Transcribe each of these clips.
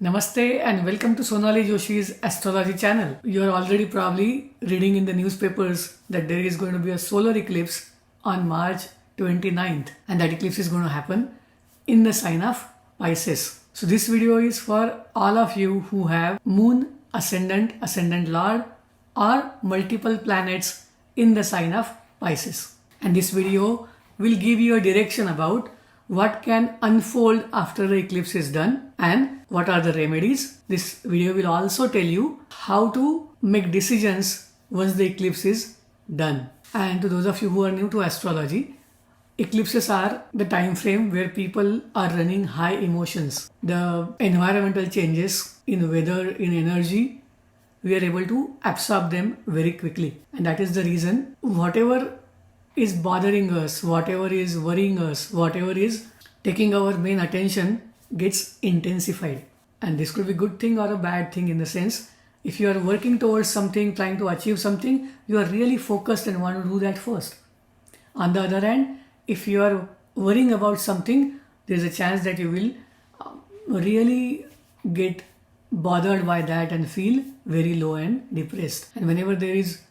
Namaste and welcome to Sonali Joshi's astrology channel. You are already probably reading in the newspapers that there is going to be a solar eclipse on March 29th, and that eclipse is going to happen in the sign of Pisces. So this video is for all of you who have moon, ascendant lord or multiple planets in the sign of Pisces. And this video will give you a direction about what can unfold after the eclipse is done and what are the remedies. This video will also tell you how to make decisions once the eclipse is done. And to those of you who are new to astrology, eclipses are the time frame where people are running high emotions. The environmental changes in weather, in energy, we are able to absorb them very quickly. And that is the reason whatever is bothering us, whatever is worrying us, whatever is taking our main attention gets intensified. And this could be a good thing or a bad thing, in the sense, if you are working towards something, trying to achieve something, you are really focused and want to do that first. On the other hand, if you are worrying about something, there is a chance that you will really get bothered by that and feel very low and depressed. And whenever there is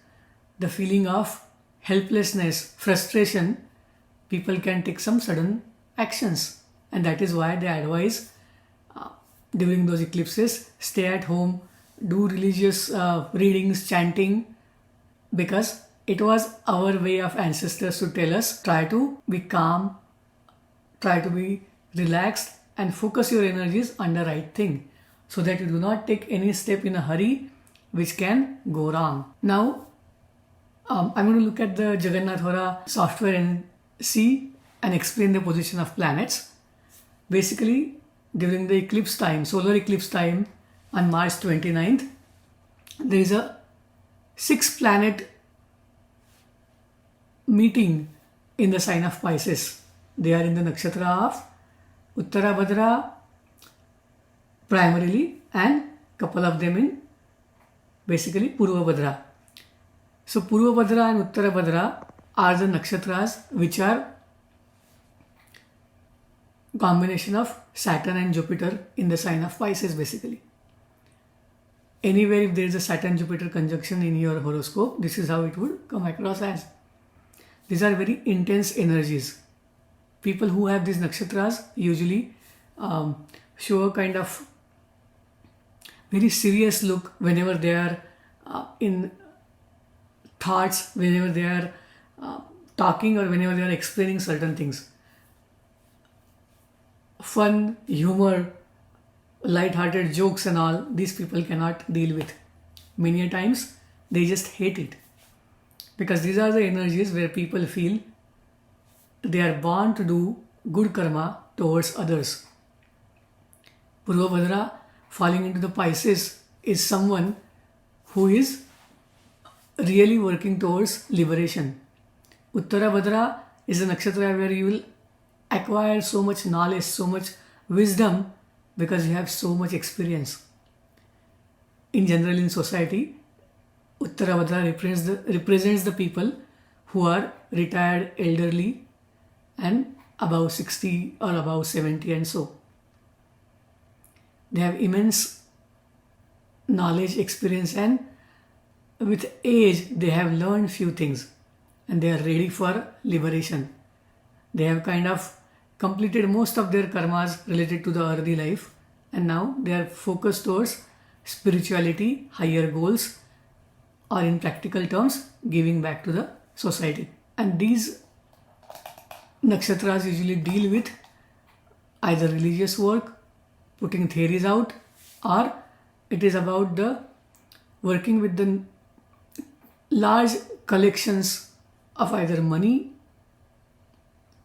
the feeling of helplessness, frustration, people can take some sudden actions. And that is why they advise during those eclipses, stay at home, do religious readings, chanting, because it was our way of ancestors to tell us, try to be calm, try to be relaxed and focus your energies on the right thing, so that you do not take any step in a hurry which can go wrong. Now, I'm going to look at the Jagannath Hora software and see and explain the position of planets. Basically, during the eclipse time, solar eclipse time on March 29th, there is a 6-planet meeting in the sign of Pisces. They are in the nakshatra of Uttarabhadra primarily, and couple of them in basically Purvabhadra. So Purvabhadra and Uttarabhadra are the nakshatras which are combination of Saturn and Jupiter in the sign of Pisces basically. Anywhere if there is a Saturn-Jupiter conjunction in your horoscope, this is how it would come across as. These are very intense energies. People who have these nakshatras usually show a kind of very serious look whenever they are in thoughts, whenever they are talking, or whenever they are explaining certain things. Fun, humor, light-hearted jokes and all, these people cannot deal with. Many a times they just hate it, because these are the energies where people feel they are born to do good karma towards others. Purvabhadra falling into the Pisces is someone who is really working towards liberation. Uttarabhadra is a nakshatra where you will acquire so much knowledge, so much wisdom, because you have so much experience. In general, in society, Uttarabhadra represents the people who are retired, elderly, and above 60 or above 70 and so. They have immense knowledge, experience, and with age they have learned few things, and they are ready for liberation. They have kind of completed most of their karmas related to the earthly life, and now they are focused towards spirituality, higher goals, or in practical terms, giving back to the society. And these nakshatras usually deal with either religious work, putting theories out, or it is about the working with the large collections of either money,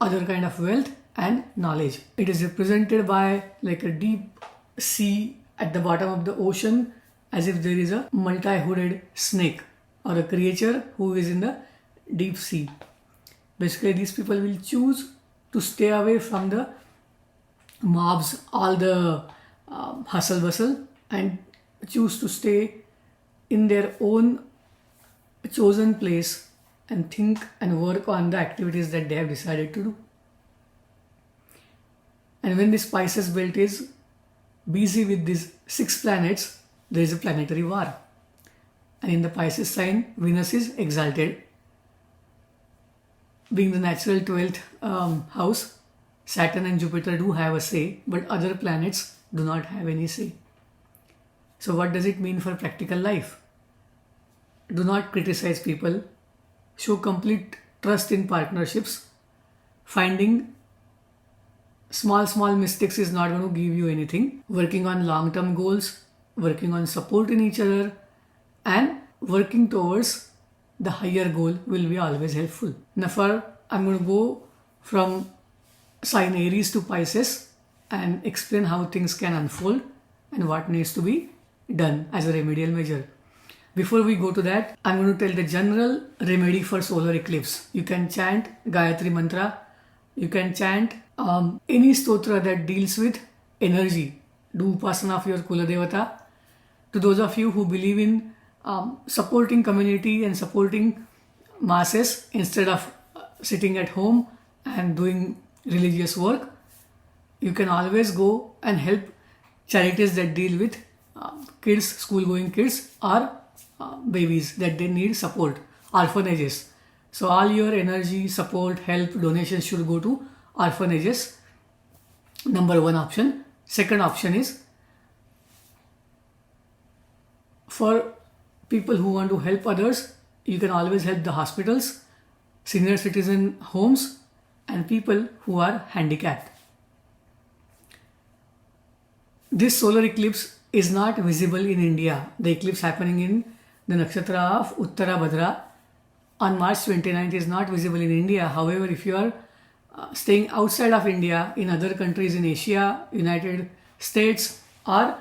other kind of wealth, and knowledge. It is represented by like a deep sea at the bottom of the ocean, as if there is a multi-hooded snake or a creature who is in the deep sea. Basically, these people will choose to stay away from the mobs, all the hustle bustle, and choose to stay in their own chosen place and think and work on the activities that they have decided to do. And when this Pisces belt is busy with these 6 planets, there is a planetary war. And in the Pisces sign, Venus is exalted. Being the natural 12th house, Saturn and Jupiter do have a say, but other planets do not have any say. So what does it mean for practical life? Do not criticize people. Show complete trust in partnerships. Finding small mistakes is not going to give you anything. Working on long-term goals, working on supporting each other, and working towards the higher goal will be always helpful. Now I'm going to go from sign Aries to Pisces and explain how things can unfold and what needs to be done as a remedial measure. Before we go to that, I'm going to tell the general remedy for solar eclipse. You can chant Gayatri mantra. You can chant any stotra that deals with energy. Do upasana of your Kula Devata. To those of you who believe in supporting community and supporting masses instead of sitting at home and doing religious work, you can always go and help charities that deal with kids, school-going kids, or babies that they need support, orphanages. So all your energy, support, help, donations should go to orphanages. Number one option. Second option is for people who want to help others. You can always help the hospitals, senior citizen homes, and people who are handicapped. This solar eclipse is not visible in India. The eclipse happening in the nakshatra of Uttara Bhadra on March 29th is not visible in India. However, if you are staying outside of India, in other countries in Asia, United States, or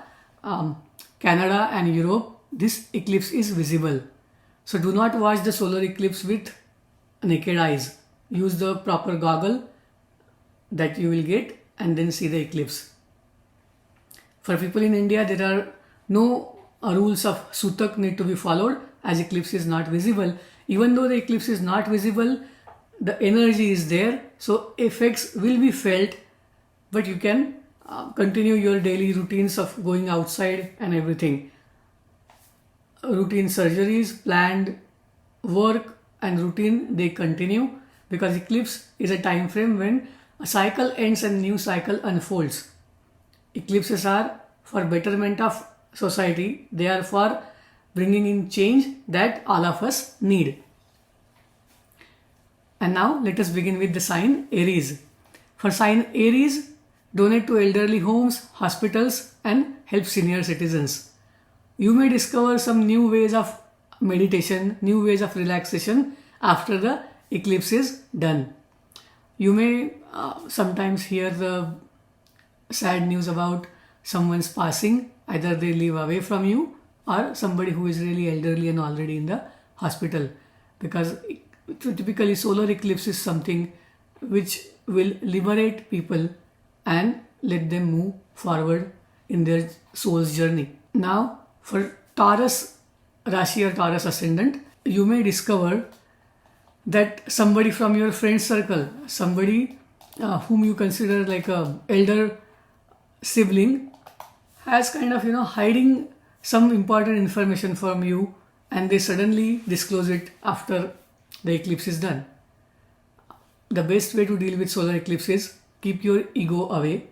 Canada and Europe, this eclipse is visible. So do not watch the solar eclipse with naked eyes. Use the proper goggle that you will get and then see the eclipse. For people in India, there are no rules of Sutak need to be followed as eclipse is not visible. Even though the eclipse is not visible, the energy is there, so effects will be felt, but you can continue your daily routines of going outside and everything. Routine surgeries, planned work and routine, they continue, because eclipse is a time frame when a cycle ends and new cycle unfolds. Eclipses are for betterment of society. They are for bringing in change that all of us need. And now let us begin with the sign Aries. For sign Aries, donate to elderly homes, hospitals, and help senior citizens. You may discover some new ways of meditation, new ways of relaxation after the eclipse is done. You may sometimes hear the sad news about someone's passing. Either they live away from you or somebody who is really elderly and already in the hospital. Because typically solar eclipse is something which will liberate people and let them move forward in their soul's journey. Now, for Taurus Rashi or Taurus ascendant, you may discover that somebody from your friend circle, somebody whom you consider like a elder sibling, has kind of hiding some important information from you, and they suddenly disclose it after the eclipse is done. The best way to deal with solar eclipse is keep your ego away.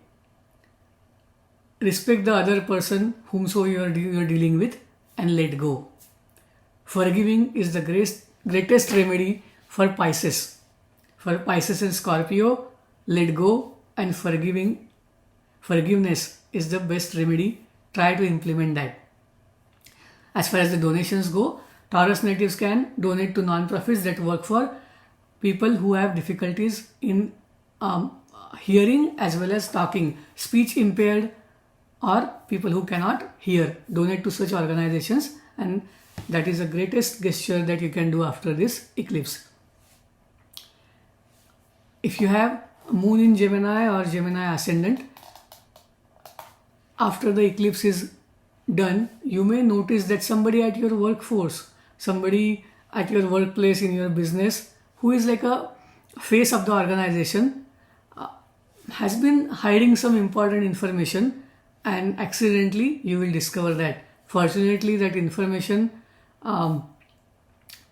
Respect the other person whomso you are dealing with and let go. Forgiving is the greatest remedy for Pisces. For Pisces and Scorpio, let go and forgiveness is the best remedy. Try to implement that. As far as the donations go, Taurus natives can donate to non-profits that work for people who have difficulties in hearing as well as talking, speech impaired, or people who cannot hear. Donate to such organizations, and that is the greatest gesture that you can do after this eclipse. If you have moon in Gemini or Gemini ascendant, after the eclipse is done, you may notice that somebody at your workforce, somebody at your workplace, in your business, who is like a face of the organization, has been hiding some important information, and accidentally you will discover that. Fortunately, that information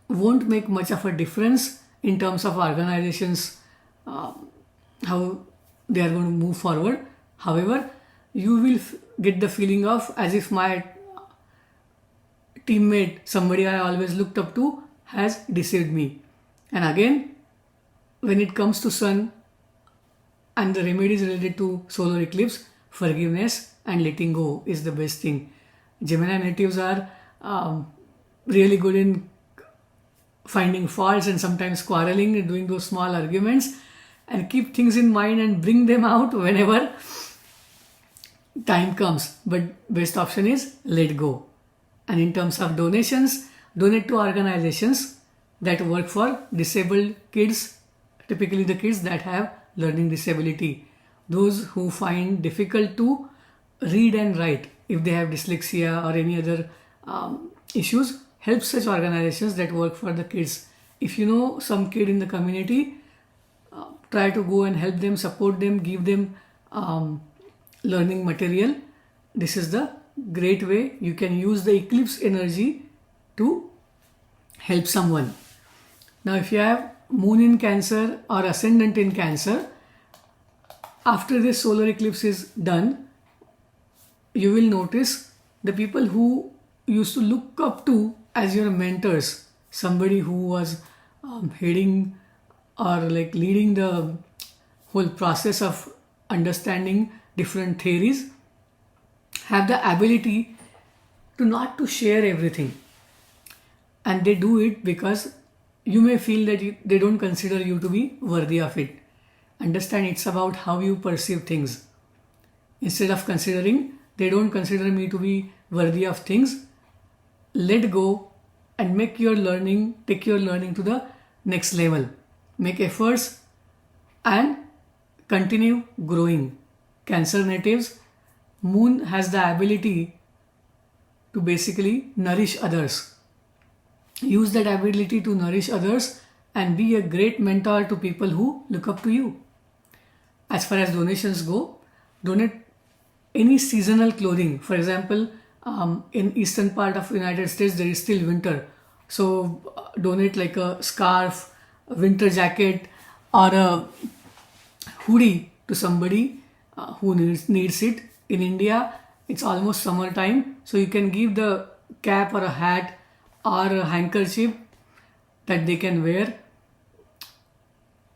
won't make much of a difference in terms of organizations, how they are going to move forward. However, you will get the feeling of as if my teammate, somebody I always looked up to, has deceived me. And again, when it comes to sun and the remedies related to solar eclipse, forgiveness and letting go is the best thing. Gemini natives are really good in finding faults and sometimes quarreling and doing those small arguments, and keep things in mind and bring them out whenever time comes. But best option is let go. And in terms of donations, donate to organizations that work for disabled kids, typically the kids that have learning disability, those who find difficult to read and write, if they have dyslexia or any other issues. Help such organizations that work for the kids. If you know some kid in the community, try to go and help them, support them, give them learning material. This is the great way you can use the eclipse energy to help someone. Now, if you have moon in Cancer or ascendant in Cancer, after this solar eclipse is done, you will notice the people who used to look up to as your mentors, somebody who was heading or like leading the whole process of understanding different theories, have the ability to not to share everything. And they do it because you may feel that they don't consider you to be worthy of it. Understand, it's about how you perceive things. Instead of considering, they don't consider me to be worthy of things, let go and take your learning to the next level. Make efforts and continue growing. Cancer natives, moon has the ability to basically nourish others. Use that ability to nourish others and be a great mentor to people who look up to you. As far as donations go, donate any seasonal clothing. For example, in eastern part of United States there is still winter, so donate like a scarf, a winter jacket, or a hoodie to somebody who needs it. In India, it's almost summertime, so you can give the cap or a hat or a handkerchief that they can wear.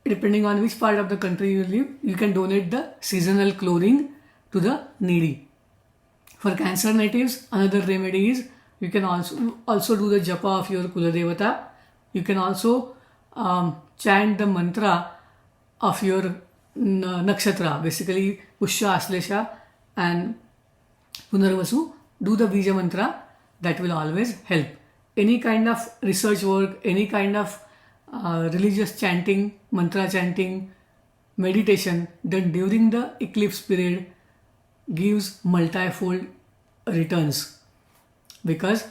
Depending on which part of the country you live, you can donate the seasonal clothing to the needy. For Cancer natives, another remedy is you can also do the japa of your Kuladevata. You can also chant the mantra of your nakshatra, basically Pushya, Aslesha and Punarvasu. Do the Bija mantra, that will always help. Any kind of research work, any kind of religious chanting, mantra chanting, meditation done during the eclipse period gives multifold returns, because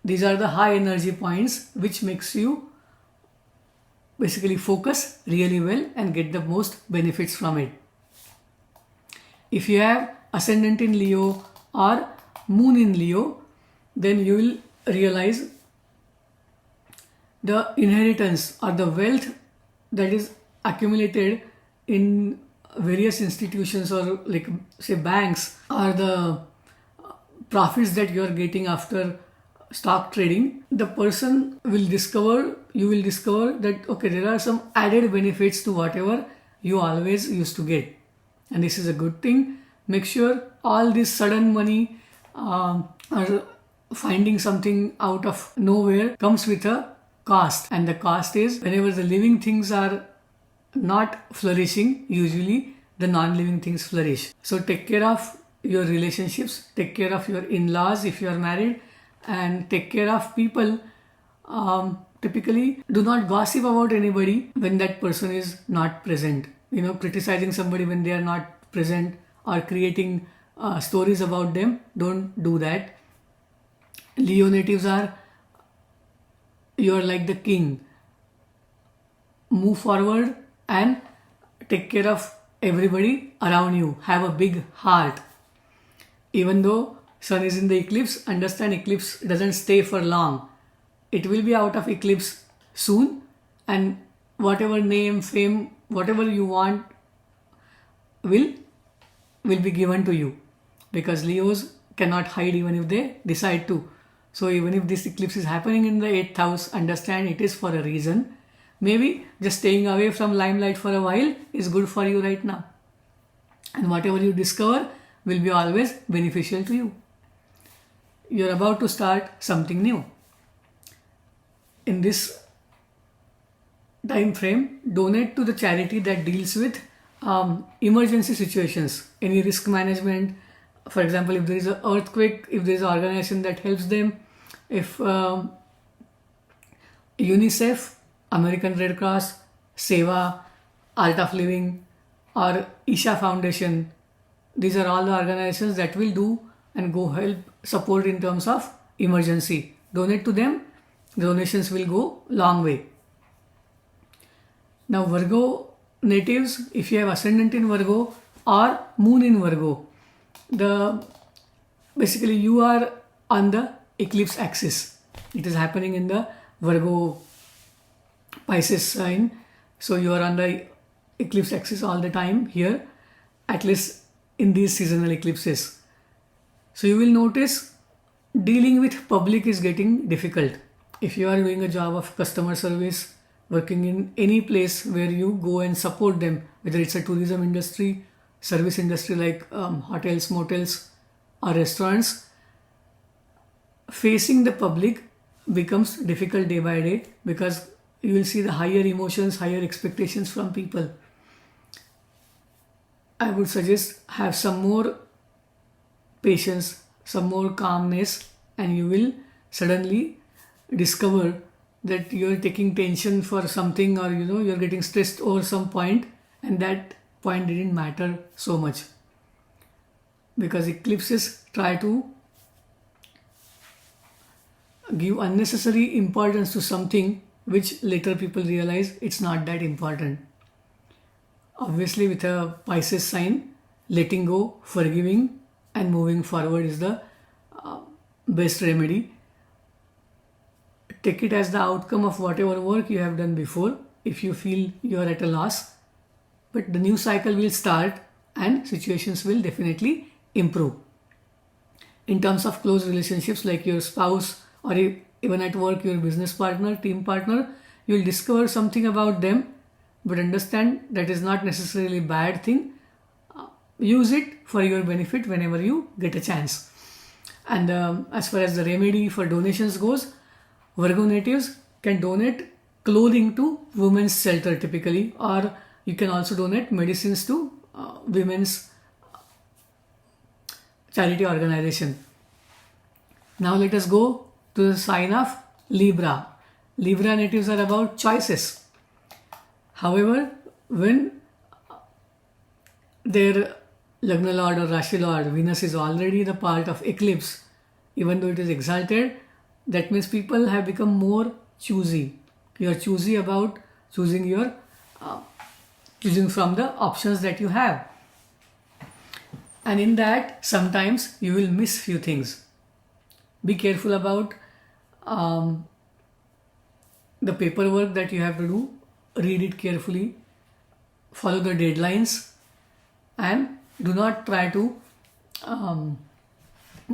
these are the high energy points which makes you basically focus really well and get the most benefits from it. If you have ascendant in Leo or moon in Leo, then you will realize the inheritance or the wealth that is accumulated in various institutions or like say banks, or the profits that you are getting after stock trading, you will discover that okay, there are some added benefits to whatever you always used to get, and this is a good thing. Make sure all this sudden money or finding something out of nowhere comes with a cost, and the cost is whenever the living things are not flourishing, usually the non-living things flourish. So take care of your relationships, take care of your in-laws if you are married, and take care of people. Typically, do not gossip about anybody when that person is not present. Criticizing somebody when they are not present or creating stories about them, don't do that. Leo natives you are like the king. Move forward and take care of everybody around you. Have a big heart. Even though sun is in the eclipse, understand eclipse doesn't stay for long. It will be out of eclipse soon, and whatever name, fame, whatever you want will be given to you, because Leos cannot hide even if they decide to. So even if this eclipse is happening in the 8th house, understand it is for a reason. Maybe just staying away from limelight for a while is good for you right now. And whatever you discover will be always beneficial to you. You're about to start something new. In this time frame, donate to the charity that deals with emergency situations, any risk management. For example, if there is an earthquake, if there is an organization that helps them, if UNICEF, American Red Cross, Seva, Art of Living, or Isha Foundation, these are all the organizations that will do and go help support in terms of emergency. Donate to them. Donations will go long way. Now Virgo natives, if you have ascendant in Virgo or moon in Virgo, basically you are on the eclipse axis. It is happening in the Virgo Pisces sign. So you are on the eclipse axis all the time here, at least in these seasonal eclipses. So you will notice dealing with public is getting difficult. If you are doing a job of customer service, working in any place where you go and support them, whether it's a tourism industry, service industry like hotels, motels, or restaurants, facing the public becomes difficult day by day, because you will see the higher emotions, higher expectations from people. I would suggest have some more patience, some more calmness, and you will suddenly discover that you're taking tension for something, or you're getting stressed over some point, and that point didn't matter so much, because eclipses try to give unnecessary importance to something which later people realize it's not that important. Obviously, with a Pisces sign, letting go, forgiving, and moving forward is the best remedy. Take it as the outcome of whatever work you have done before, if you feel you are at a loss. But the new cycle will start and situations will definitely improve. In terms of close relationships like your spouse, or even at work, your business partner, team partner, you will discover something about them, but understand that is not necessarily a bad thing. Use it for your benefit whenever you get a chance. And as far as the remedy for donations goes, Virgo natives can donate clothing to women's shelter typically, or you can also donate medicines to women's charity organization. Now let us go to the sign of Libra. Libra natives are about choices. However, when their Lagna Lord or Rashi Lord, Venus, is already the part of eclipse, even though it is exalted, that means people have become more choosy. You are choosy about choosing choosing from the options that you have. And in that, sometimes you will miss few things. Be careful about the paperwork that you have to do. Read it carefully. Follow the deadlines. And do not try to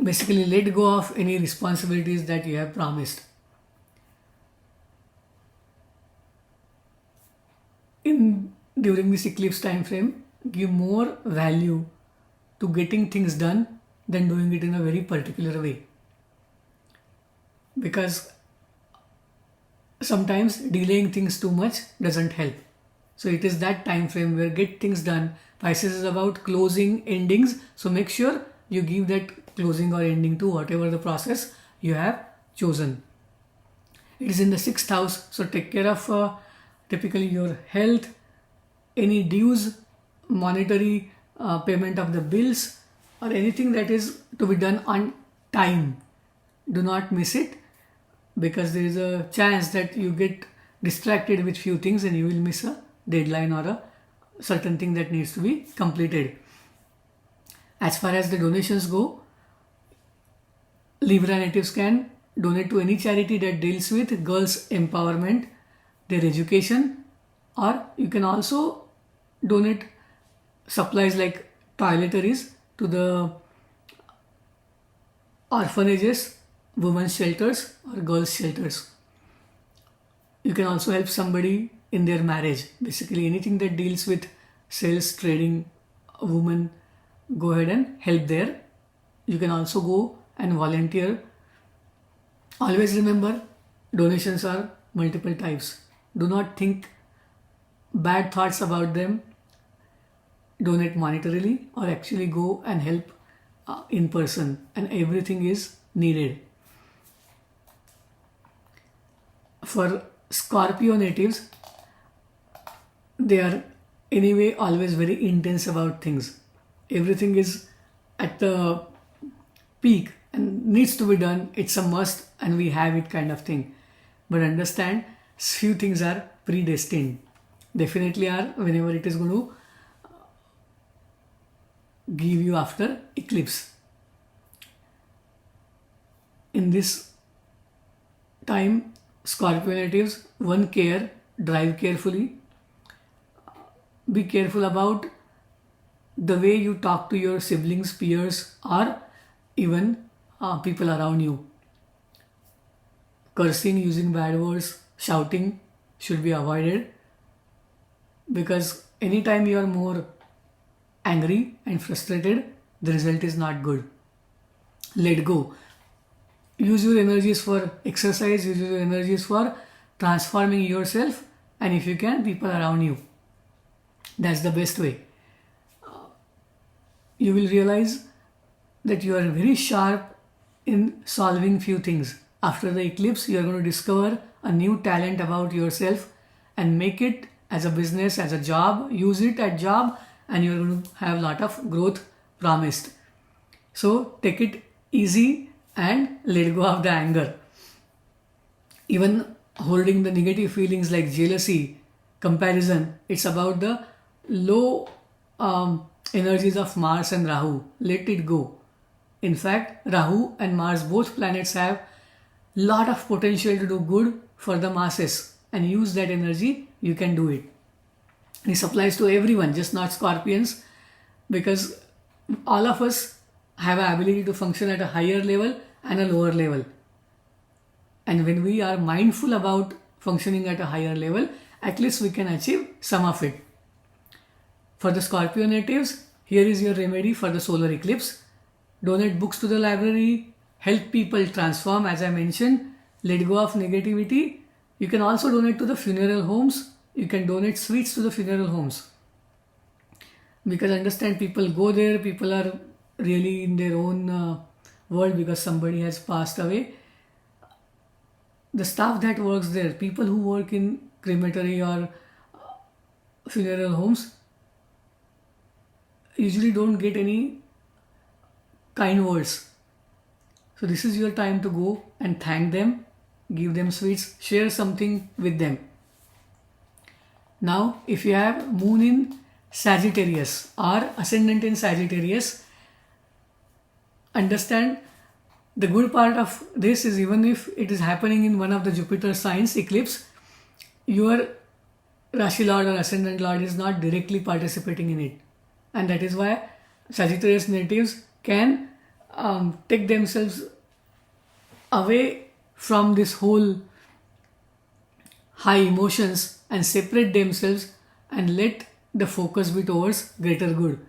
basically let go of any responsibilities that you have promised. During this eclipse time frame, give more value to getting things done than doing it in a very particular way. Because sometimes delaying things too much doesn't help. So it is that time frame where get things done. Pisces is about closing, endings. So make sure you give that closing or ending to whatever the process you have chosen. It is in the 6th house. So take care of typically your health, any dues, monetary payment of the bills, or anything that is to be done on time. Do not miss it, because there is a chance that you get distracted with few things and you will miss a deadline or a certain thing that needs to be completed. As far as the donations go, Libra natives can donate to any charity that deals with girls' empowerment, their education, or you can also donate supplies like toiletries to the orphanages, women's shelters, or girls' shelters. You can also help somebody in their marriage. Basically, anything that deals with sales, trading, a woman, go ahead and help there. You can also go and volunteer. Always remember, donations are multiple types. Do not think bad thoughts about them. Donate monetarily or actually go and help in person, and everything is needed. For Scorpio natives, they are anyway always very intense about things. Everything is at the peak and needs to be done. It's a must and we have it kind of thing. But understand, few things are predestined. Definitely are whenever it is going to give you after eclipse. In this time, Scorpio natives, one care, drive carefully. Be careful about the way you talk to your siblings, peers, or even people around you. Cursing, using bad words, shouting should be avoided, because anytime you are more angry and frustrated, the result is not good. Let go. Use your energies for exercise, use your energies for transforming yourself, and if you can, people around you. That's the best way. You will realize that you are very sharp in solving few things. After the eclipse, you are going to discover a new talent about yourself and make it as a business, as a job. Use it at job, and you are going to have a lot of growth promised. So take it easy and let go of the anger. Even holding the negative feelings like jealousy, comparison, it's about the low energies of Mars and Rahu. Let it go. In fact, Rahu and Mars, both planets, have lot of potential to do good for the masses, and use that energy. You can do it. This applies to everyone, just not Scorpions, because all of us have an ability to function at a higher level and a lower level. And when we are mindful about functioning at a higher level, at least we can achieve some of it. For the Scorpio natives, here is your remedy for the solar eclipse. Donate books to the library, help people transform, as I mentioned, let go of negativity. You can also donate to the funeral homes. You can donate sweets to the funeral homes. Because understand, people go there, people are really in their own world because somebody has passed away. The staff that works there, people who work in crematory or funeral homes, usually don't get any kind words. So this is your time to go and thank them, give them sweets, share something with them. Now, if you have moon in Sagittarius or ascendant in Sagittarius, understand the good part of this is, even if it is happening in one of the Jupiter signs eclipse, your Rashi Lord or Ascendant Lord is not directly participating in it. And that is why Sagittarius natives can take themselves away from this whole high emotions and separate themselves and let the focus be towards greater good.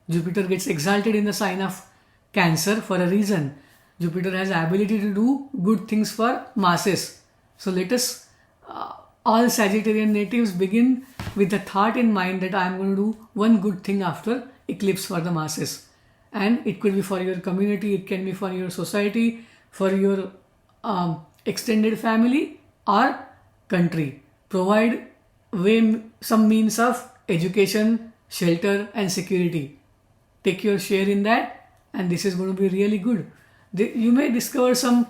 Jupiter gets exalted in the sign of Cancer for a reason. Jupiter has the ability to do good things for masses. So let us, all Sagittarian natives, begin with the thought in mind that I am going to do one good thing after eclipse for the masses. And it could be for your community, it can be for your society, for your extended family or country. Provide some means of education, shelter and security. Take your share in that, and this is going to be really good. You may discover some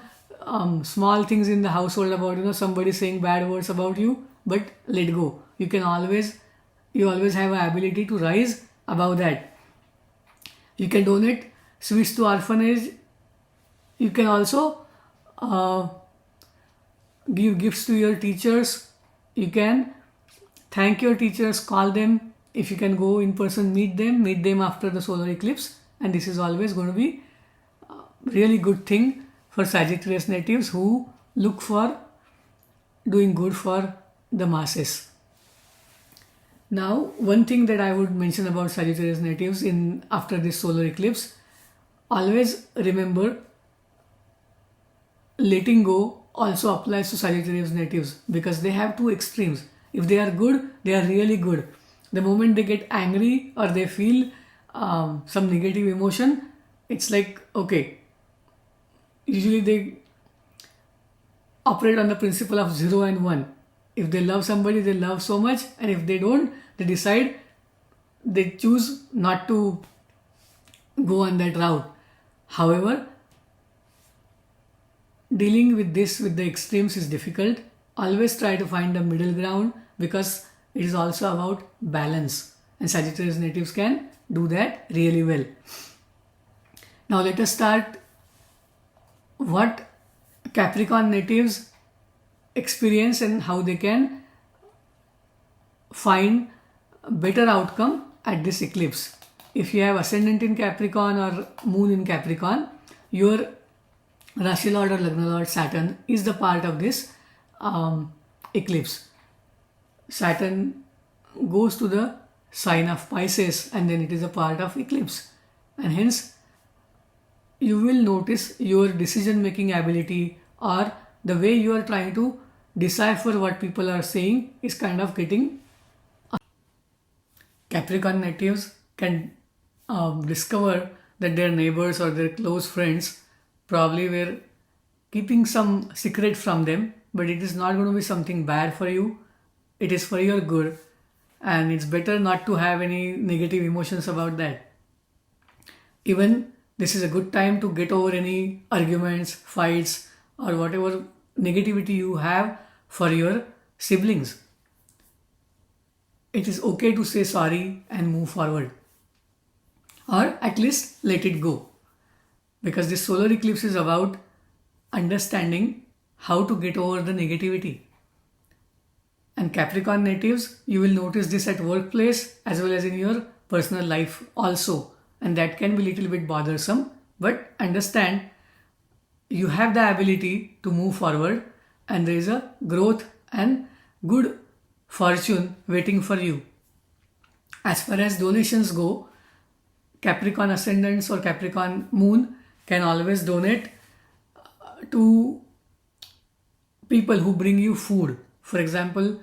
small things in the household about somebody saying bad words about you, but let go. You always have an ability to rise above that. You can donate sweets to orphanage You can also give gifts to your teachers. You can thank your teachers, call them. If you can go in person, meet them after the solar eclipse. And this is always going to be a really good thing for Sagittarius natives who look for doing good for the masses. Now, one thing that I would mention about Sagittarius natives in after this solar eclipse, always remember letting go also applies to Sagittarius natives because they have two extremes. If they are good, they are really good. The moment they get angry or they feel some negative emotion, it's like, okay, usually they operate on the principle of 0 and 1. If they love somebody, they love so much, and if they don't, they choose not to go on that route. However, dealing with this with the extremes is difficult. Always try to find a middle ground because it is also about balance, and Sagittarius natives can do that really well. Now let us start what Capricorn natives experience and how they can find a better outcome at this eclipse. If you have ascendant in Capricorn or moon in Capricorn, your Rashi Lord or Lagna Lord Saturn is the part of this eclipse. Saturn goes to the sign of Pisces and then it is a part of eclipse, and hence you will notice your decision making ability or the way you are trying to decipher what people are saying is kind of getting. Capricorn natives can discover that their neighbors or their close friends probably were keeping some secret from them, but it is not going to be something bad for you. It is for your good, and it's better not to have any negative emotions about that. Even this is a good time to get over any arguments, fights, or whatever negativity you have for your siblings. It is okay to say sorry and move forward, or at least let it go, because this solar eclipse is about understanding how to get over the negativity. And Capricorn natives, you will notice this at workplace as well as in your personal life also, and that can be a little bit bothersome, but understand you have the ability to move forward and there is a growth and good fortune waiting for you. As far as donations go, Capricorn ascendants or Capricorn moon can always donate to people who bring you food. For example,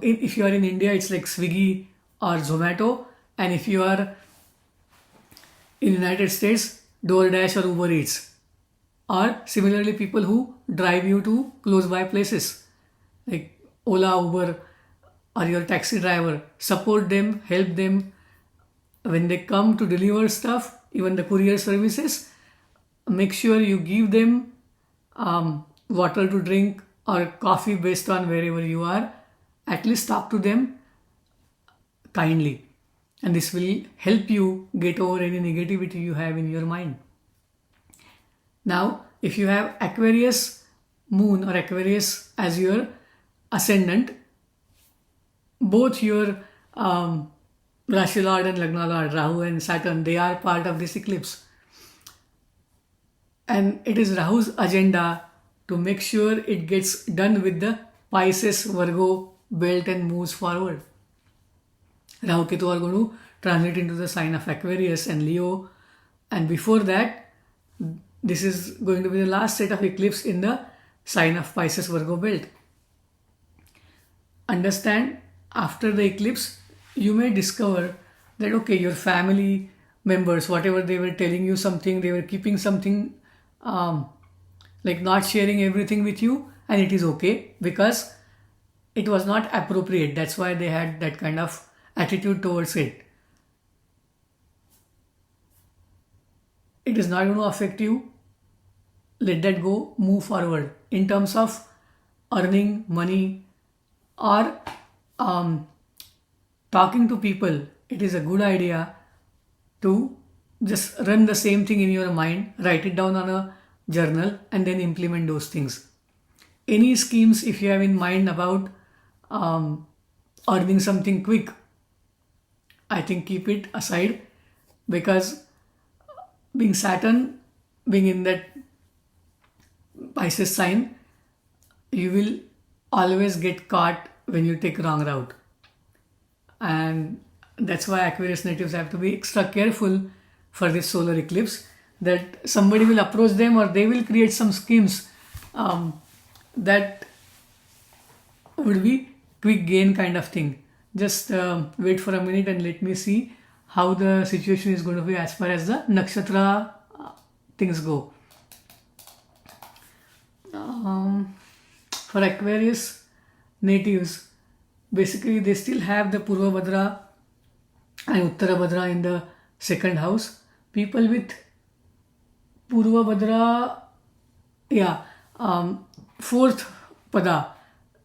if you are in India, it's like Swiggy or Zomato, and if you are in United States, DoorDash or Uber Eats, or similarly people who drive you to close by places like Ola, Uber, or your taxi driver. Support them, help them when they come to deliver stuff, even the courier services. Make sure you give them water to drink or coffee based on wherever you are. At least talk to them kindly, and this will help you get over any negativity you have in your mind. Now, if you have Aquarius moon or Aquarius as your ascendant, both your Rashi Lord and Lagna Lord, Rahu and Saturn, they are part of this eclipse. And it is Rahu's agenda to make sure it gets done with the Pisces Virgo belt and moves forward. Rahu Ketu are going to transit into the sign of Aquarius and Leo, and before that, this is going to be the last set of eclipse in the sign of Pisces Virgo belt. Understand, after the eclipse, you may discover that okay, your family members, whatever they were telling you something, they were keeping something, like not sharing everything with you, and it is okay because it was not appropriate. That's why they had that kind of attitude towards it. It is not going to affect you. Let that go, move forward. In terms of earning money or talking to people, it is a good idea to just run the same thing in your mind, write it down on a journal, and then implement those things. Any schemes, if you have in mind about earning something quick, I think keep it aside, because being Saturn, being in that Pisces sign, you will always get caught when you take wrong route. And that's why Aquarius natives have to be extra careful for this solar eclipse, that somebody will approach them or they will create some schemes that would be quick gain kind of thing. Just wait for a minute and let me see how the situation is going to be as far as the nakshatra things go. For Aquarius natives, basically they still have the Purva Bhadra and Uttara Bhadra in the second house. People with Purva Bhadra, fourth Pada,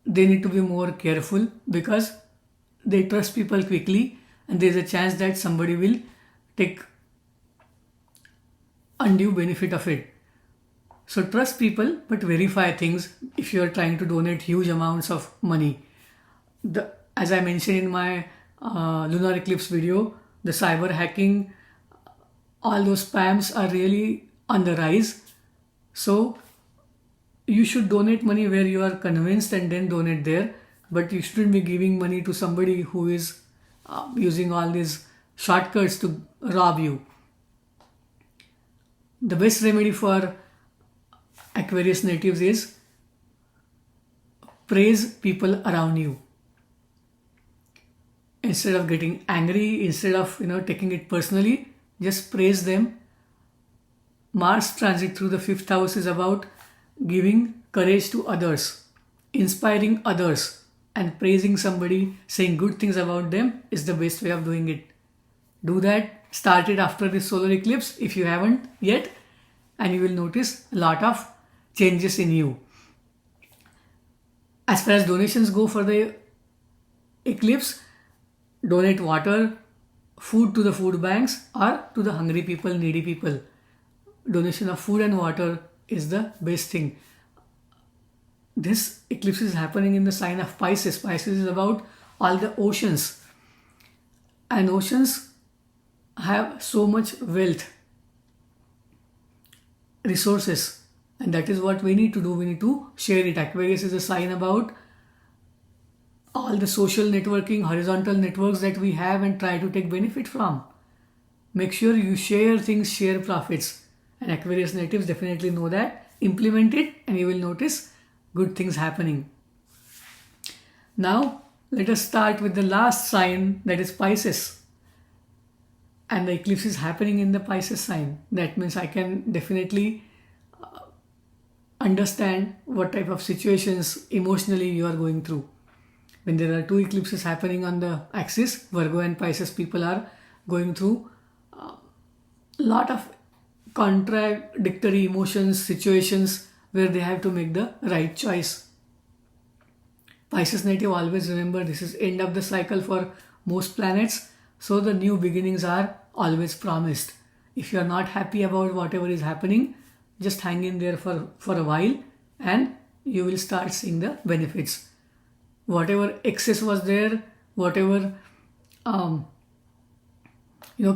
they need to be more careful because they trust people quickly and there's a chance that somebody will take undue benefit of it. So trust people, but verify things if you are trying to donate huge amounts of money. As I mentioned in my lunar eclipse video, the cyber hacking, all those spams are really on the rise. So you should donate money where you are convinced and then donate there. But you shouldn't be giving money to somebody who is using all these shortcuts to rob you. The best remedy for Aquarius natives is praise people around you. Instead of getting angry, instead of taking it personally, just praise them. Mars transit through the 5th house is about giving courage to others, inspiring others, and praising somebody, saying good things about them is the best way of doing it. Do that. Start it after this solar eclipse if you haven't yet, and you will notice a lot of changes in you. As far as donations go for the eclipse, donate water, food to the food banks or to the hungry people, needy people. Donation of food and water is the best thing. This eclipse is happening in the sign of Pisces. Pisces is about all the oceans. And oceans have so much wealth, resources. And that is what we need to do. We need to share it. Aquarius is a sign about all the social networking, horizontal networks that we have and try to take benefit from. Make sure you share things, share profits. And Aquarius natives definitely know that. Implement it and you will notice good things happening. Now, let us start with the last sign, that is Pisces. And the eclipse is happening in the Pisces sign. That means I can definitely understand what type of situations emotionally you are going through. When there are two eclipses happening on the axis, Virgo and Pisces people are going through a lot of contradictory emotions, situations where they have to make the right choice. Pisces native always remember this is end of the cycle for most planets, so the new beginnings are always promised. If you are not happy about whatever is happening, just hang in there for a while and you will start seeing the benefits. Whatever excess was there, whatever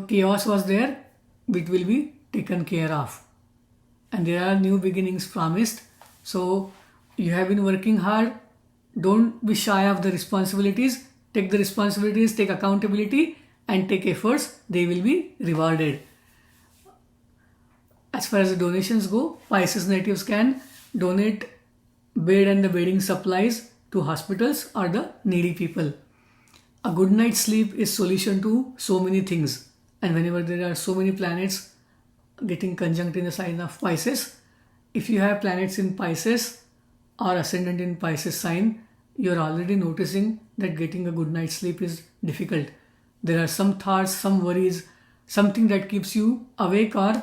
chaos was there, it will be taken care of. And there are new beginnings promised. So you have been working hard. Don't be shy of the responsibilities. Take the responsibilities, take accountability and take efforts. They will be rewarded. As far as the donations go, Pisces natives can donate bed and the bedding supplies to hospitals or the needy people. A good night's sleep is solution to so many things. And whenever there are so many planets getting conjunct in the sign of Pisces, if you have planets in Pisces or ascendant in Pisces sign, you are already noticing that getting a good night's sleep is difficult. There are some thoughts, some worries, something that keeps you awake, or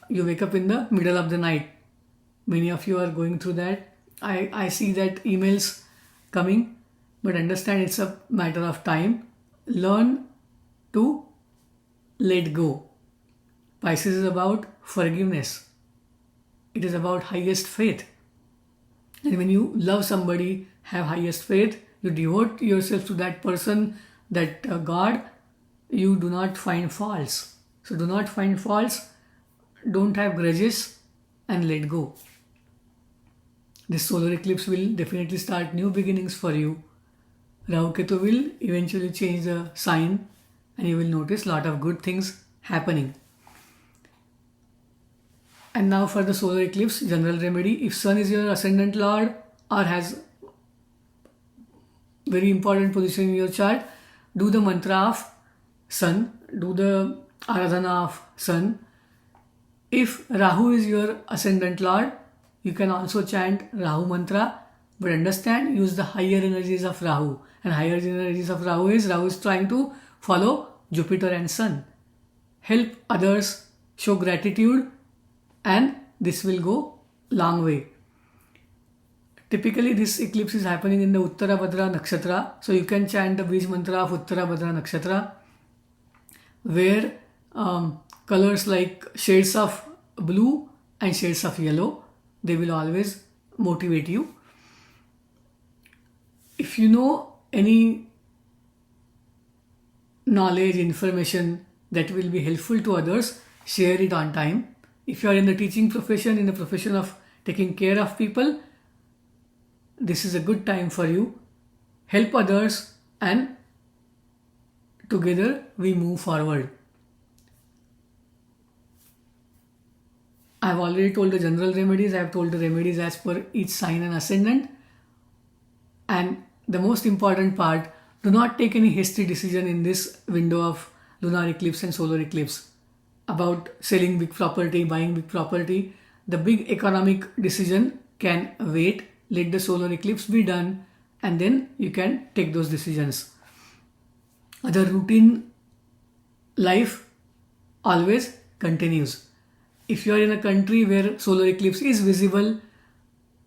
you wake up in the middle of the night. Many of you are going through that. I see that emails coming, but understand it's a matter of time. Learn to let go. Pisces is about forgiveness. It is about highest faith. And when you love somebody, have highest faith, you devote yourself to that person, that God, you do not find faults. So do not find faults, don't have grudges, and let go. This solar eclipse will definitely start new beginnings for you. Rahu Ketu will eventually change the sign and you will notice a lot of good things happening. And now for the solar eclipse general remedy. If Sun is your ascendant lord or has very important position in your chart, do the mantra of Sun, do the Aradhana of Sun. If Rahu is your ascendant lord, you can also chant Rahu mantra, but understand, use the higher energies of Rahu. And higher energies of Rahu is trying to follow Jupiter and Sun. Help others, show gratitude, and this will go long way. Typically this eclipse is happening in the Uttarabhadra Nakshatra, so you can chant the Bij mantra of Uttarabhadra Nakshatra, where colors like shades of blue and shades of yellow, they will always motivate you. If you know any knowledge, information that will be helpful to others, share it on time. If you are in the teaching profession, in the profession of taking care of people, this is a good time for you. Help others and together we move forward. I have already told the general remedies. I have told the remedies as per each sign and ascendant. And the most important part, do not take any hasty decision in this window of lunar eclipse and solar eclipse about selling big property, buying big property. The big economic decision can wait. Let the solar eclipse be done and then you can take those decisions. Other routine life always continues. If you are in a country where solar eclipse is visible,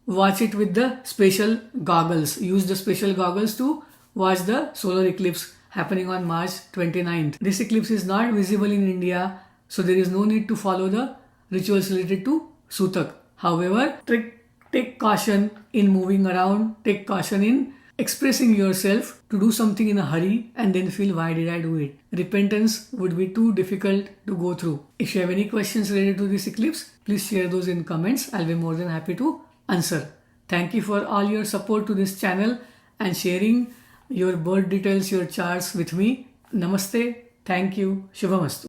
watch it with the special goggles. Use the special goggles to watch the solar eclipse happening on March 29th. This eclipse is not visible in India, so there is no need to follow the rituals related to Sutak. However, take caution in moving around, take caution in expressing yourself to do something in a hurry and then feel, why did I do it? Repentance would be too difficult to go through. If you have any questions related to this eclipse, please share those in comments. I'll be more than happy to answer. Thank you for all your support to this channel and sharing your birth details, your charts with me. Namaste. Thank you. Shubhamastu.